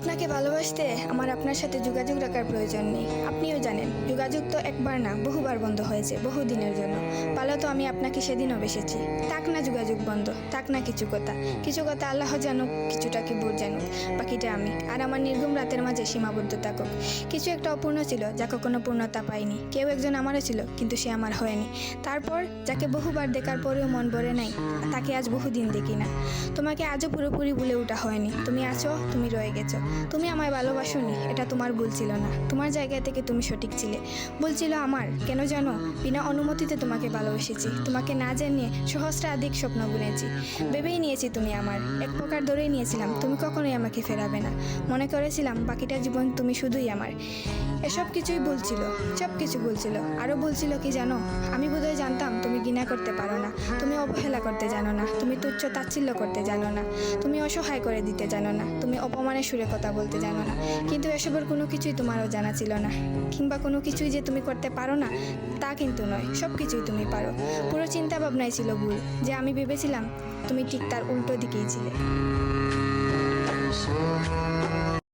আপনাকে ভালোবাসতে আমার আপনার সাথে যোগাযোগ রাখার প্রয়োজন নেই। আপনিও জানেন যোগাযোগ তো একবার না বহুবার বন্ধ হয়েছে, বহুদিনের জন্য। ভালো তো আমি আপনাকে সেদিনও বেসেছি। থাক না যোগাযোগ বন্ধ, থাক না কিছু কথা আল্লাহ জানুক, কিছুটা কি বুঝ জানুক, বাকিটা আমি আর আমার নির্ঘুম রাতের মাঝে সীমাবদ্ধ থাকুক। কিছু একটা অপূর্ণ ছিল যা কখনো পূর্ণতা পায়নি। কেউ একজন আমারও ছিল, কিন্তু সে আমার হয়নি। তারপর যাকে বহুবার দেখার পরেও মন ভরে নাই, তাকে আজ বহুদিন দেখি না। তোমাকে আজও পুরোপুরি ভুলে ওঠা হয়নি। তুমি আছো, তুমি রয়ে গেছো। তুমি আমায় ভালোবাসোনি, এটা তোমার ভুল ছিল না। তোমার জায়গা থেকে তুমি সঠিক ছিলে। ভুল ছিল আমার। কেন জানো? বিনা অনুমতিতে তোমাকে ভালোবেসেছি। তোমাকে না জানিয়ে সহস্রাধিক স্বপ্ন বুনেছি। ভেবেই নিয়েছি তুমি আমার। এক প্রকার ধরেই নিয়েছিলাম তুমি কখনোই আমাকে ফেরাবে না। মনে করেছিলাম বাকিটা জীবন তুমি শুধুই আমার। এসব কিছুই ভুল ছিল, সব কিছু ভুল ছিল। আরও ভুল ছিল কি জানো? আমি বোধহয় জানতাম তুমি ঘৃণা করতে পারো না, তুমি অবহেলা করতে জানো না, তুমি তুচ্ছ তাচ্ছিল্য করতে জানো না, তুমি অসহায় করে দিতে জানো না, তুমি অপমানের সুরে কথা বলতে জানো না। কিন্তু এসবের কোনো কিছুই তোমারও জানা ছিল না, কিংবা কোনো কিছুই যে তুমি করতে পারো না তা কিন্তু নয়। সব কিছুই তুমি পারো। পুরো চিন্তা ভাবনাই ছিল ভুল। যে আমি ভেবেছিলাম তুমি ঠিক তার উল্টো দিকেই ছিলে।